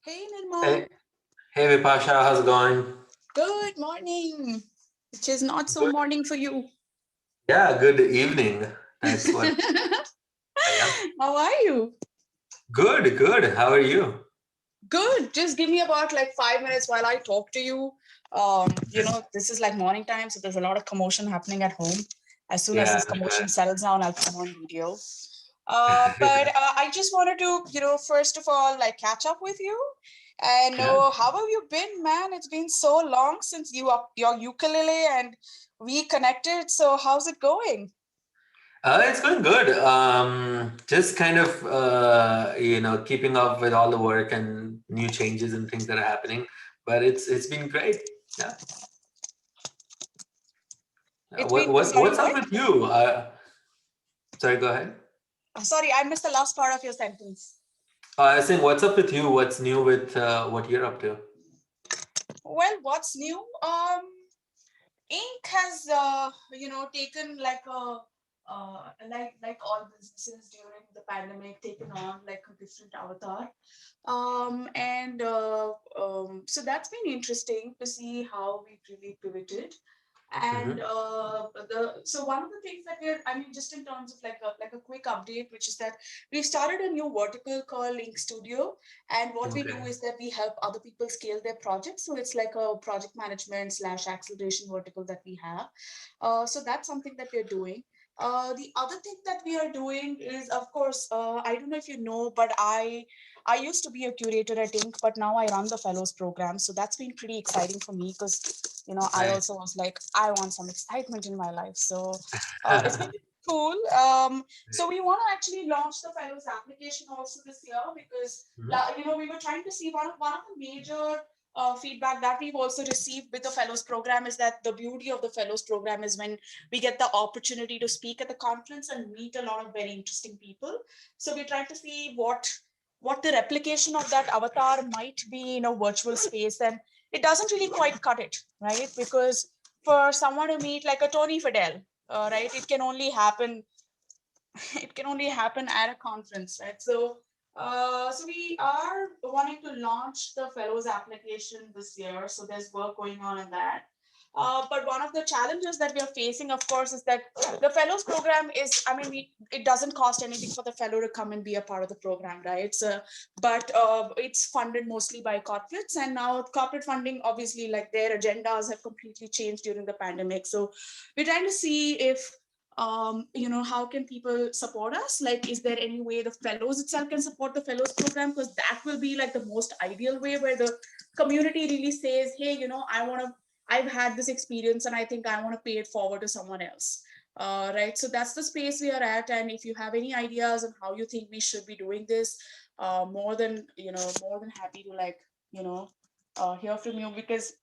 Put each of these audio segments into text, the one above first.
Hey Nirman, Hey, hey Vipasha, how's it going? good morning. Which is not so Good. morning for you. Yeah, good evening. That's what I am. How are you? Good, good. How are you? Good. Just give me about like 5 minutes while I talk to you. This is like morning time, so there's a lot of commotion happening at home. As soon as Yeah. this commotion settles down, I'll come on video. But I just wanted to, first of all, like catch up with you and Yeah. know how have you been, man? It's been so long since you up your ukulele and we connected. So how's it going? It's going good. Just kind of, keeping up with all the work and new changes and things that are happening. But it's been great. Yeah. It's What been, what sorry, what's up what? with you? Sorry, go ahead. Sorry, I missed the last part of your sentence. I was saying, what's up with you? What's new with what you're up to? Well, what's new? Ink has, taken like like all businesses during the pandemic, taken on like a different avatar. So that's been interesting to see how we really pivoted. And Mm-hmm. the so one of the things that we're, I mean, just in terms of like a quick update, which is that we've started a new vertical called Ink Studio, and what we do Okay. is that we help other people scale their projects. So it's like a project management slash acceleration vertical that we have. So that's something that we're doing. The other thing that we are doing is, of course, I don't know if you know, but I used to be a curator at Inc., but now I run the fellows program. So that's been pretty exciting for me because I Nice. also was like, I want some excitement in my life. So it's been cool. So we want to actually launch the fellows application also this year because Mhm. we were trying to see one of the major feedback that we've also received with the fellows program is that the beauty of the fellows program is when we get the opportunity to speak at the conference and meet a lot of very interesting people. So we try to see what the replication of that avatar might be in a virtual space, and it doesn't really quite cut it, right? Because for someone to meet like a Tony Fidel, right, it can only happen at a conference, right? So we are wanting to launch the fellows application this year. So there's work going on in that. But one of the challenges that we are facing, of course, is that the fellows program is, I mean, it doesn't cost anything for the fellow to come and be a part of the program, right? So, but it's funded mostly by corporates. And now corporate funding, obviously, like their agendas have completely changed during the pandemic. So we're trying to see if how can people support us? Like, is there any way the fellows itself can support the fellows program? Because that will be like the most ideal way where the community really says, hey, I've had this experience and I think I want to pay it forward to someone else. Right. So that's the space we are at. And if you have any ideas on how you think we should be doing this, more than happy to hear from you because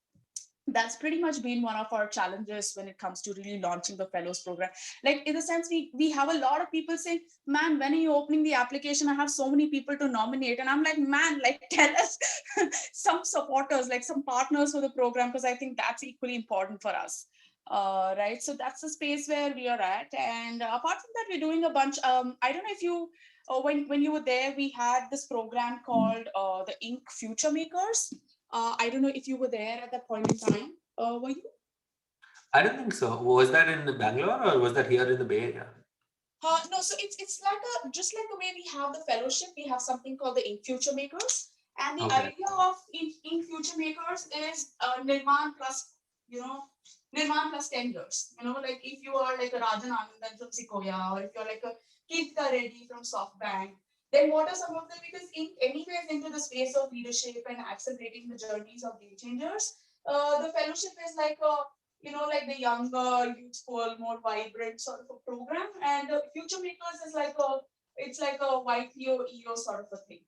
that's pretty much been one of our challenges when it comes to really launching the fellows program. Like in the sense we have a lot of people saying, man, when are you opening the application? I have so many people to nominate. And I'm like, man, like tell us some supporters, like some partners for the program, because I think that's equally important for us. Right. So that's the space where we are at. And apart from that, we're doing a bunch. I don't know if you when you were there, we had this program called the Ink Future Makers. I don't know if you were there at that point in time. Were you? I don't think so. Was that in Bangalore or was that here in the Bay Area? No, so it's like a just like the way we have the fellowship, we have something called the In Future Makers, and the Okay. idea of In Future Makers is Nirman plus you know Nirman plus 10 years. Like if you are like a Rajan Anandan from Sequoia, or if you're like a Kirtika Reddy from SoftBank, then what are some of them? Because anyways into the space of leadership and accelerating the journeys of game changers, the fellowship is like a like the younger, youthful, more vibrant sort of a program. And Future Makers is it's like a YPO EO sort of a thing.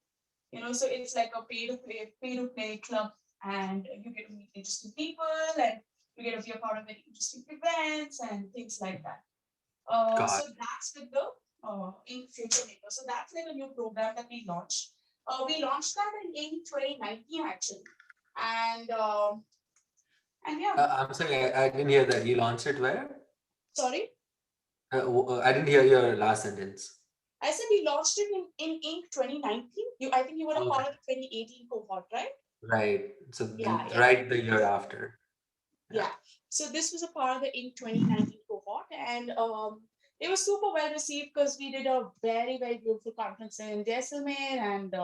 So it's like a pay to play club, and you get to meet interesting people, and you get to be a part of very interesting events and things like that. God. So that's with the in Future Maker. So that's like a new program that we launched. We launched that in 2019 actually, and yeah. I'm sorry, I didn't hear that. You launched it where? Sorry. I didn't hear your last sentence. I said we launched it in Inc. 2019. I think you were a Okay. part of the 2018 cohort, right? Right. So Yeah, yeah, right the year after. Yeah. yeah. So this was a part of the Inc. 2019 cohort, and it was super well received because we did a very, very beautiful conference in Jaisalmer, and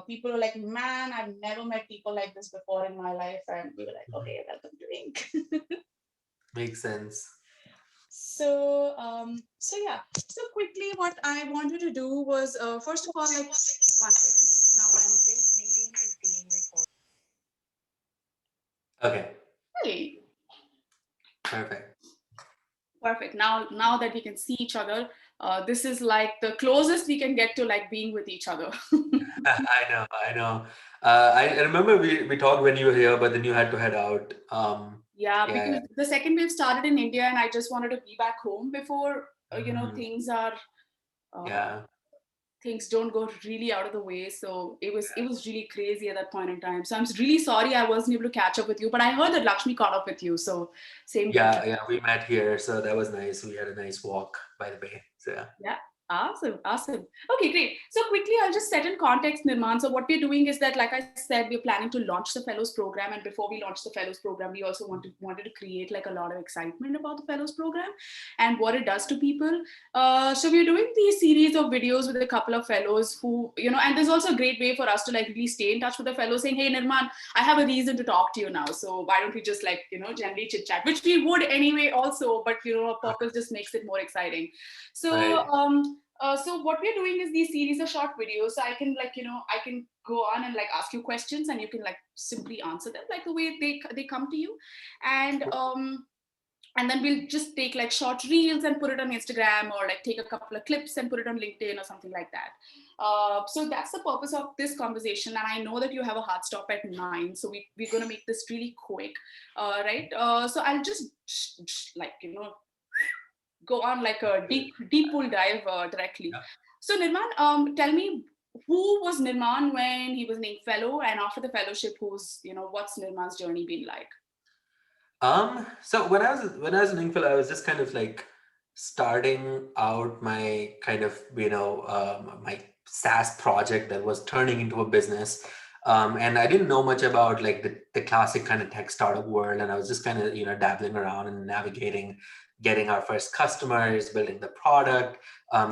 people were like, "Man, I've never met people like this before in my life," and we were like, Mhm. "Okay, welcome to Inc." Makes sense. So yeah. So quickly, what I wanted to do was, first of all, like, one second. Now this meeting is being recorded. Okay. Hey, Perfect. perfect. Now that we can see each other, this is like the closest we can get to like being with each other. I know. I know. I remember we talked when you were here, but then you had to head out. Yeah, Yeah. because the second wave started in India, and I just wanted to be back home before Mhm. things are uh, Yeah. things don't go really out of the way. So it was really crazy at that point in time. So I'm really sorry I wasn't able to catch up with you, but I heard that Lakshmi caught up with you. So same here. Yeah. Yeah. We met here, so that was nice. We had a nice walk by the bay. So yeah. Yeah. Awesome. Awesome. Okay, great. So quickly, I'll just set in context, Nirman. So what we're doing is that, like I said, we're planning to launch the Fellows program. And before we launch the Fellows program, we also wanted to create like a lot of excitement about the Fellows program and what it does to people. So we're doing these series of videos with a couple of fellows who, and there's also a great way for us to like really stay in touch with the fellows saying, hey, Nirman, I have a reason to talk to you now. So why don't we just like, generally chit chat, which we would anyway also, but, a purpose just makes it more exciting. So, Right. so what we're doing is these series of short videos. So I can like, I can go on and like ask you questions, and you can like simply answer them like the way they come to you, and then we'll just take like short reels and put it on Instagram, or like take a couple of clips and put it on LinkedIn or something like that. So that's the purpose of this conversation. And I know that you have a hard stop at 9, so we're going to make this really quick, right? So I'll just like, go on like a deep pool dive directly. Yeah. So Nirman, tell me, who was Nirman when he was named fellow, and after the fellowship, what's Nirman's journey been like? So when I was in Ingfil, I was just kind of like starting out my kind of my SaaS project that was turning into a business. And I didn't know much about like the classic kind of tech startup world, and I was just kind of dabbling around and navigating, getting our first customers, building the product,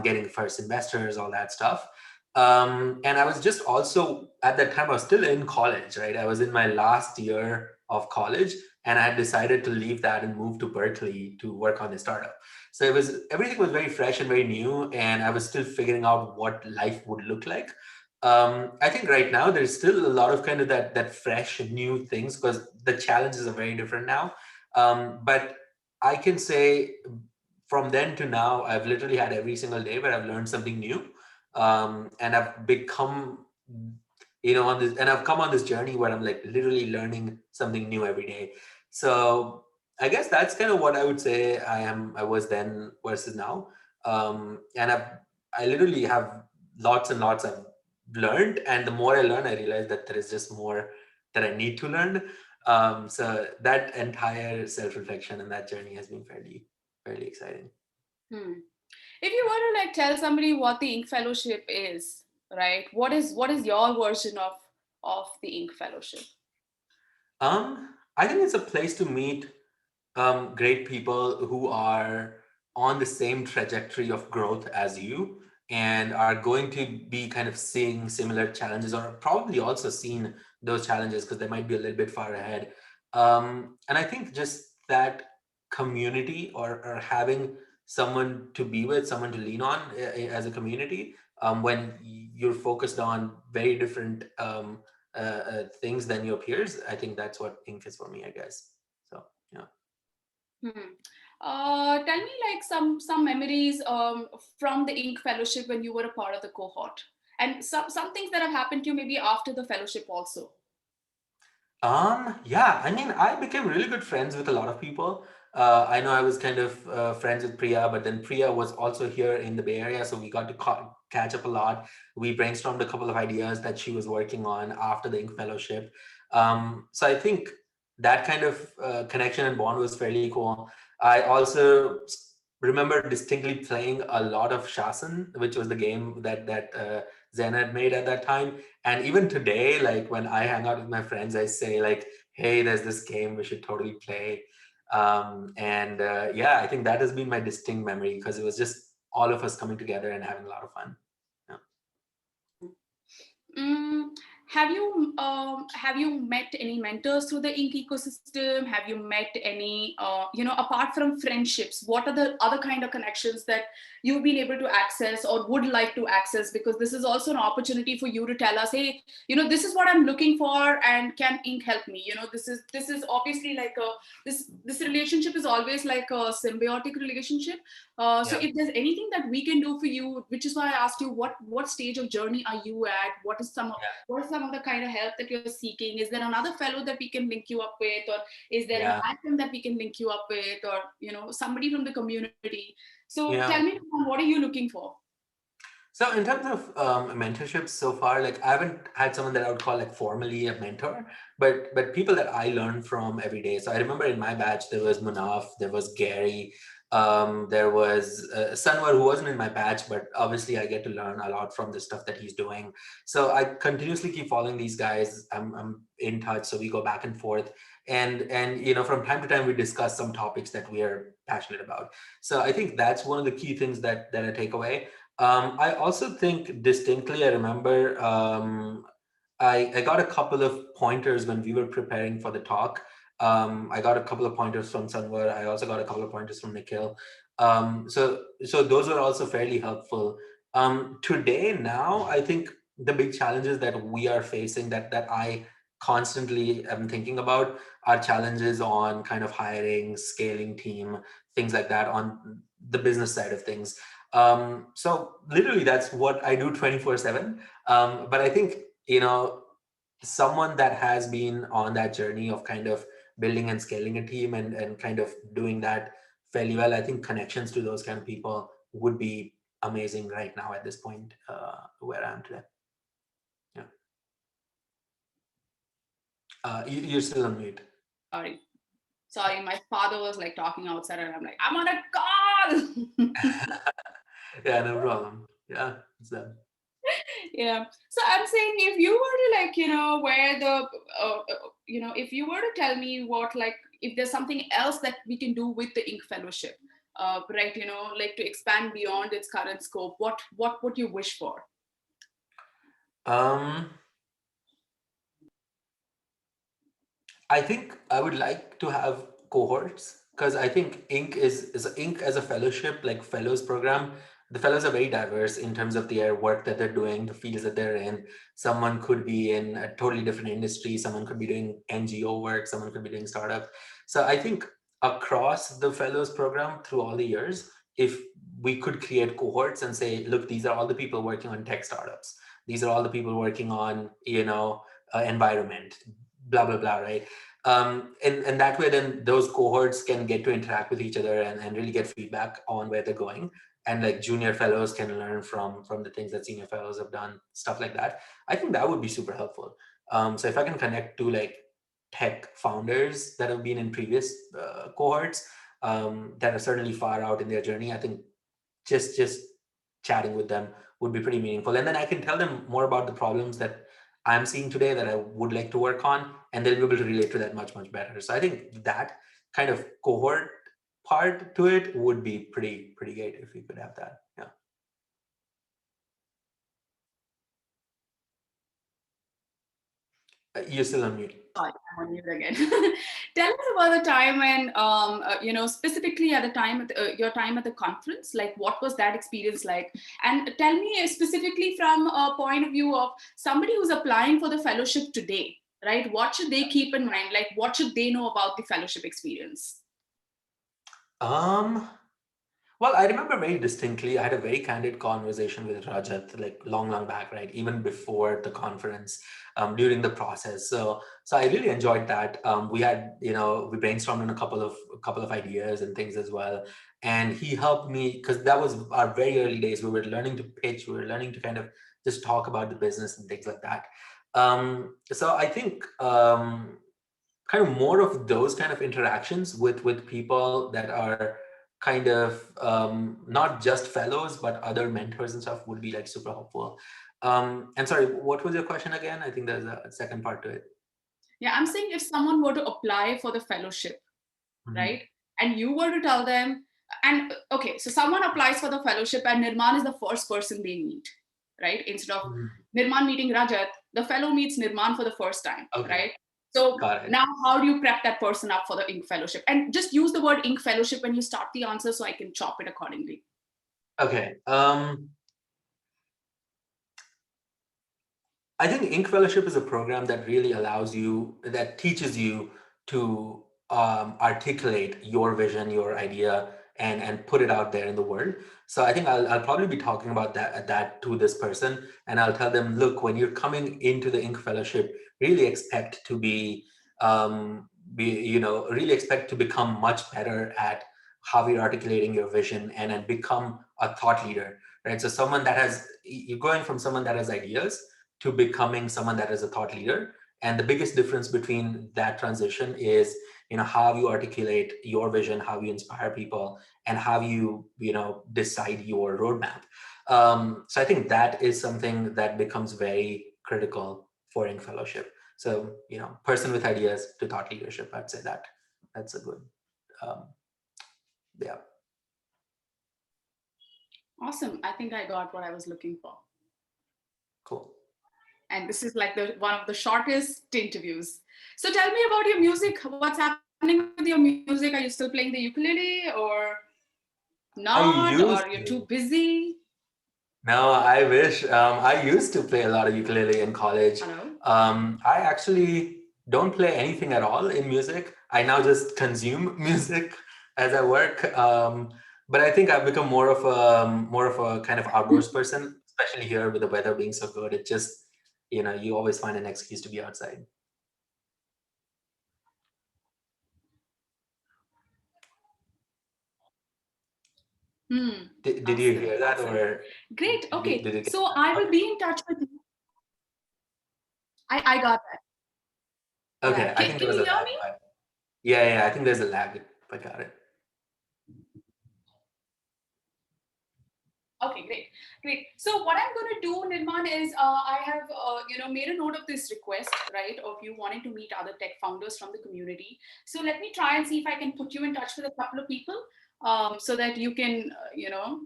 getting first investors, all that stuff. And I was just also at that time I was still in college, right? I was in my last year of college, and I had decided to leave that and move to Berkeley to work on the startup. So everything was very fresh and very new, and I was still figuring out what life would look like. I think right now there's still a lot of kind of that fresh new things because the challenges are very different now. But I can say from then to now, I've literally had every single day where I've learned something new, and I've become on this, and I've come on this journey where I'm like literally learning something new every day. So I guess that's kind of what I would say I was then versus now. And I literally have lots and lots I've learned, and the more I learn, I realize that there is just more that I need to learn. So that entire self-reflection and that journey has been fairly exciting. Hmm. If you were to like tell somebody what the Ink Fellowship is, right? What is your version of the Ink Fellowship? I think it's a place to meet great people who are on the same trajectory of growth as you and are going to be kind of seeing similar challenges or probably also seen those challenges because they might be a little bit far ahead. And I think just that community or having someone to be with, someone to lean on as a community when you're focused on very different things than your peers, I think that's what Ink is for me, I guess. So, yeah. Hmm. Tell me like some memories from the Ink Fellowship when you were a part of the cohort, and some things that have happened to you maybe after the fellowship also. Yeah, I mean, I became really good friends with a lot of people. I know I was kind of friends with Priya, but then Priya was also here in the Bay Area, so we got to catch up a lot. We brainstormed a couple of ideas that she was working on after the Ink Fellowship. So I think that kind of connection and bond was fairly cool. I also remember distinctly playing a lot of Shasan, which was the game that Zen had made at that time. And even today, like when I hang out with my friends, I say like, "Hey, there's this game we should totally play." And yeah, I think that has been my distinct memory because it was just all of us coming together and having a lot of fun. Yeah. Mm, have you met any mentors through the ink ecosystem? Have you met any apart from friendships, what are the other kind of connections that you've been able to access or would like to access? Because this is also an opportunity for you to tell us, hey, this is what I'm looking for, and can ink help me? This is obviously like a this relationship is always like a symbiotic relationship. So Yeah. if there's anything that we can do for you, which is why I asked you, what stage of journey are you at? What are some of the kind of help that you're seeking? Is there another fellow that we can link you up with, or is there an Yeah. item that we can link you up with, or somebody from the community? So tell Yeah. me, what are you looking for? So in terms of mentorships so far, like I haven't had someone that I would call like formally a mentor, but people that I learn from every day. So I remember in my batch there was Munaf, there was Gary, there was Sanwar who wasn't in my batch, but obviously I get to learn a lot from the stuff that he's doing. So I continuously keep following these guys. I'm in touch, so we go back and forth, and from time to time we discuss some topics that we are passionate about. So I think that's one of the key things that I take away. I also think distinctly, I remember I got a couple of pointers when we were preparing for the talk. I got a couple of pointers from Sanwar. I also got a couple of pointers from Nikhil. So those were also fairly helpful. Today, now, I think the big challenges that we are facing that I constantly am thinking about are challenges on kind of hiring, scaling team, things like that on the business side of things. So literally that's what I do 24/7. But I think, someone that has been on that journey of kind of building and scaling a team and kind of doing that fairly well, I think connections to those kind of people would be amazing right now at this point where I am today. Yeah. You're still on mute. Sorry, sorry, my father was like talking outside, and I'm like, I'm on a call. Yeah, no problem. Yeah, it's that. Yeah, so I'm saying, if you were to like where the if you were to tell me what, like, if there's something else that we can do with the ink fellowship, right, like to expand beyond its current scope, what would you wish for? Um, I think I would like to have cohorts because I think Inc as a fellowship, like fellows program. The fellows are very diverse in terms of their work that they're doing, the fields that they're in. Someone could be in a totally different industry. Someone could be doing NGO work. Someone could be doing startup. So I think across the fellows program through all the years, if we could create cohorts and say, look, these are all the people working on tech startups. These are all the people working on, environment, blah blah blah, right? And that way then those cohorts can get to interact with each other and really get feedback on where they're going, and like junior fellows can learn from the things that senior fellows have done, stuff like that. I think that would be super helpful. So if I can connect to like tech founders that have been in previous cohorts, that are certainly far out in their journey, I think just chatting with them would be pretty meaningful, and then I can tell them more about the problems that I'm seeing today that I would like to work on, and they'll be able to relate to that much better. So I think that kind of cohort part to it would be pretty great if we could have that. Yeah. You're still on mute. Sorry, I'm on mute again. Tell us about the time when, specifically at the time, your time at the conference, like what was that experience like? And tell me specifically from a point of view of somebody who's applying for the fellowship today, right? What should they keep in mind? Like, what should they know about the fellowship experience? um Well, I remember very distinctly, I had a very candid conversation with Rajat, like long back, right? Even before the conference, during the process. So I really enjoyed that. We had, we brainstormed on a couple of ideas and things as well. And he helped me because that was our very early days. We were learning to pitch. We were learning to kind of just talk about the business and things like that. So I think kind of more of those kind of interactions with people that are kind of not just fellows but other mentors and stuff would be like super helpful. And sorry, what was your question again? I think there's a second part to it. Yeah, I'm saying if someone were to apply for the fellowship, Mhm. right? And you were to tell them, and okay, so someone applies for the fellowship and Nirman is the first person they meet, right? Instead of Mhm. Nirman meeting Rajat, the fellow meets Nirman for the first time, Okay, right? So got it. now how do you prep that person up for the Inc. fellowship? And just use the word Inc. fellowship when you start the answer so I can chop it accordingly. Okay. I think Ink Fellowship is a program that really allows you, that teaches you to articulate your vision, your idea, and put it out there in the world. So I think I'll probably be talking about that to this person, and I'll tell them, look, when you're coming into the Ink Fellowship, really expect to really expect to become much better at how you're articulating your vision and become a thought leader, right? So someone that has, you're going from someone that has ideas to becoming someone that is a thought leader. And the biggest difference between that transition is, how you articulate your vision, how you inspire people, and how you decide your roadmap. So I think that is something that becomes very critical for Ink Fellowship. So, person with ideas to thought leadership, I'd say that's a good, um, yeah. Awesome. I think I got what I was looking for. Cool. And this is like the one of the shortest interviews. So tell me about your music. What's happening with your music? Are you still playing the ukulele or I not? Or you're used too to. busy? No, I wish. I used to play a lot of ukulele in college. Hello? I actually don't play anything at all in music. I now just consume music as I work. But I think I've become more of a kind of outdoors person, especially here with the weather being so good. It just, you always find an excuse to be outside. Did you Awesome. hear that, Awesome. or Great. Okay. did it get So that? I will Okay. be in touch with you. I got that. Yeah. Okay, I think there Can was you a hear lag, me? but yeah, I think there's a lag. I got it. Okay, great, great. So what I'm going to do, Nirman, is I have made a note of this request, right, of you wanting to meet other tech founders from the community. So let me try and see if I can put you in touch with a couple of people, so that you can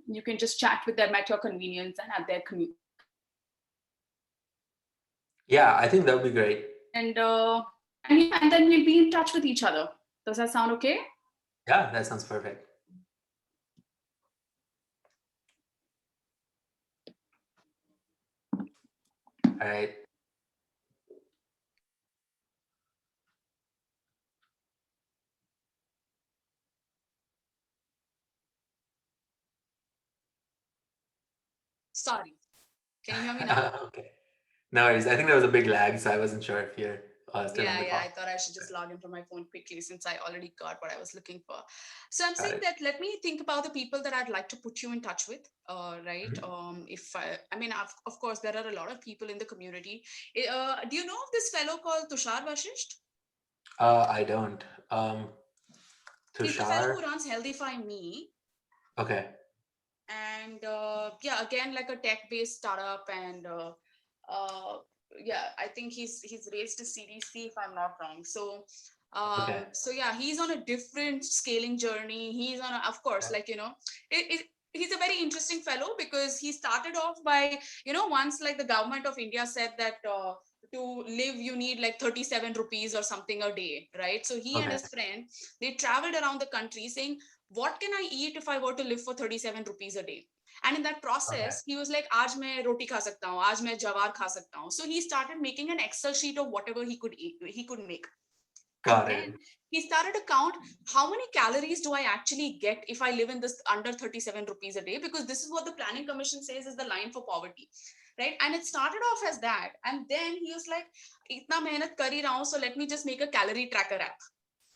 you can just chat with them at your convenience and at their convenience. Yeah, I think that would be great. And then we'll be in touch with each other. Does that sound okay? Yeah, that sounds perfect. All right. Sorry. Can you hear me now? Okay. No worries. I think there was a big lag, so I wasn't sure if you're still on Yeah, the yeah. I call. thought I should just log in from my phone quickly since I already got what I was looking for. So I'm Got saying it. that let me think about the people that I'd like to put you in touch with. Right. Mhm. If I mean, of course, there are a lot of people in the community. Do you know of this fellow called Tushar Vashisht? I don't. He's the fellow Tushar. who runs Healthify Me. Okay. And yeah, again, like a tech-based startup. And uh, yeah, I think he's raised a CDC if I'm not wrong. So Okay. so yeah, he's on a different scaling journey. He's on of course, Yeah. like he's a very interesting fellow because he started off by, once like the government of India said that to live you need like 37 rupees or something a day, right? So he and Okay. his friend, they traveled around the country saying, what can I eat if I were to live for 37 rupees a day? And in that Okay. process, he was like, आज मैं roti खा सकता हूँ, आज मैं जवार खा सकता हूँ. So he started making an Excel sheet of whatever he could eat, he could make. And Got then it. he started to count how many calories do I actually get if I live in this under 37 rupees a day? Because this is what the Planning Commission says is the line for poverty, right? And it started off as that. And then he was like, itna mehnat kar hi raha hu, so let me just make a calorie tracker app.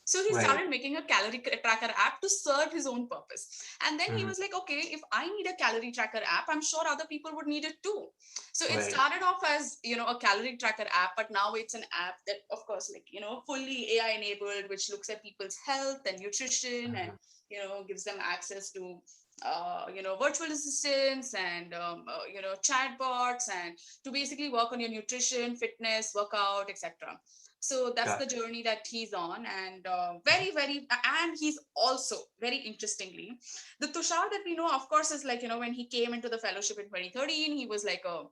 So he Right. started making a calorie tracker app to serve his own purpose. And then he Mhm. was like, okay, if I need a calorie tracker app, I'm sure other people would need it too. So it Right. started off as, a calorie tracker app, but now it's an app that, of course, like, fully AI enabled, which looks at people's health and nutrition and, Mhm. gives them access to, virtual assistants and, chatbots and to basically work on your nutrition, fitness, workout, etc. So that's the Got it. journey that he's on, and very, and he's also very interestingly, the Tushar that we know, of course, is like, when he came into the fellowship in 2013, he was like a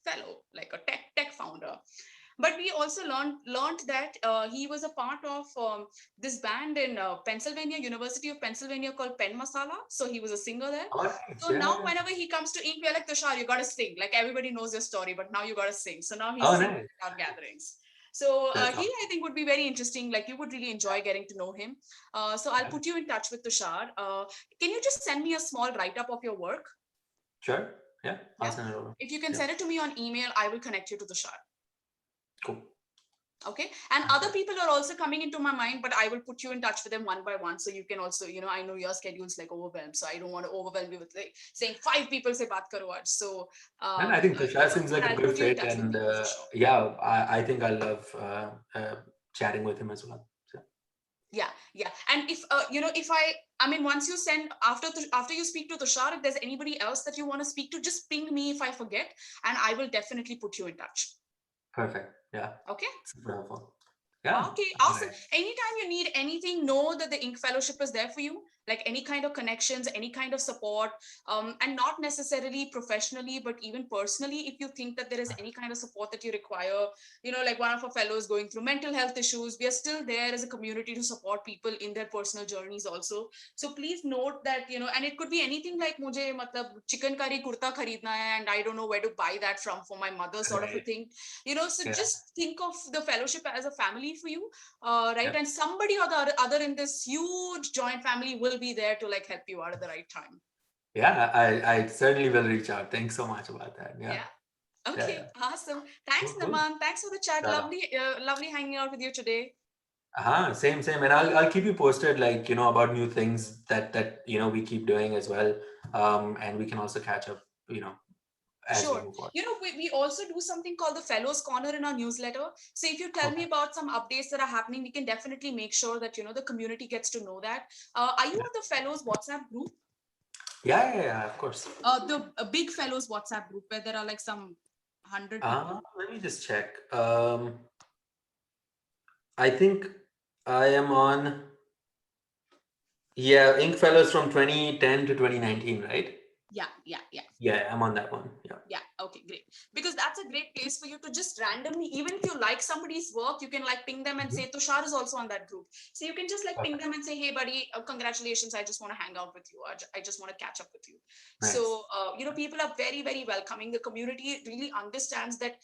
fellow, like a tech founder. But we also learned that he was a part of this band in Pennsylvania, University of Pennsylvania, called Pen Masala. So he was a singer there. Oh, nice. So Yeah, now yeah. whenever he comes to Ink, we're like, Tushar, you gotta sing. Like everybody knows your story, but now you gotta sing. So now he's Oh, singing nice. at our gatherings. So That's he, awesome. I think, would be very interesting. Like you would really enjoy getting to know him. So I'll Yeah. put you in touch with Tushar. Can you just send me a small write up of your work? Sure. Yeah, I'll Yeah. send it over. If you can Yeah. send it to me on email, I will connect you to Tushar. Cool. Okay. And Sounds other good. people are also coming into my mind, but I will put you in touch with them one by one. So you can also, I know your schedule's like overwhelmed. So I don't want to overwhelm you with like saying five people say baat karo aaj. So, And I think Tushar seems but like a I'll good put you in fit, touch with and people for sure. yeah, I think I love chatting with him as well. So, Yeah. Yeah. And if, I mean, once you send after you speak to Tushar, if there's anybody else that you want to speak to, just ping me if I forget, and I will definitely put you in touch. perfect. Yeah, Okay. super helpful. Yeah. Okay, All awesome. right. Anytime you need anything, know that the Ink Fellowship is there for you. Like any kind of connections, any kind of support, and not necessarily professionally, but even personally, if you think that there is any kind of support that you require, like one of our fellows going through mental health issues, we are still there as a community to support people in their personal journeys also. So please note that, and it could be anything like mujhe matlab chicken curry kurta kharidna hai and I don't know where to buy that from for my mother, sort of a Right. thing. So Yeah. just think of the fellowship as a family for you, right? Yeah. And somebody or the other in this huge joint family will be there to like help you out at the right time. Yeah. I certainly will reach out. Thanks so much about that. Yeah. Yeah. Yeah. Okay, Yeah. awesome. Thanks, Cool. Cool. Naman. Thanks for the chat. Chalo. Lovely hanging out with you today. Same, same. And I'll keep you posted, like, about new things that we keep doing as well. And we can also catch up, as we Sure. move forward. We also do something called the Fellows Corner in our newsletter. So if you tell me Okay. about some updates that are happening, we can definitely make sure that, the community gets to know that. Are you Yeah. on the Fellows WhatsApp group? Yeah, yeah, yeah, of course. The big Fellows WhatsApp group where there are like some 100 people. Let me just check. I think I am on, yeah, Ink Fellows from 2010 to 2019, right? Yeah, yeah, yeah. Yeah, I'm on that one. Yeah. Yeah, okay, great. Because that's a great place for you to just randomly, even if you like somebody's work, you can like ping them and Mhm. say, Tushar is also on that group. So you can just like ping Perfect. them and say, hey, buddy, congratulations. I just want to hang out with you. I just want to catch up with you. Nice. So, people are very, very welcoming. The community really understands that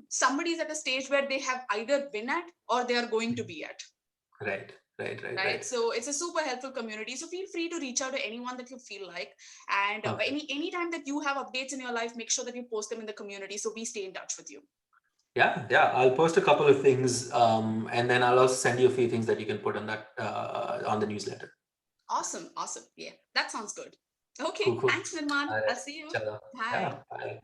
somebody's at a stage where they have either been at or they are going to Mhm. be at. Right, right, right, Right, right. so it's a super helpful community, so feel free to reach out to anyone that you feel like, and Okay. anytime that you have updates in your life, make sure that you post them in the community so we stay in touch with you. Yeah, yeah. I'll post a couple of things, and then I'll also send you a few things that you can put on that on the newsletter. Awesome, awesome. Yeah, that sounds good. Okay, Cool, cool. thanks, Nirman. All I'll right. see you. Chalo. Bye. Yeah. Bye.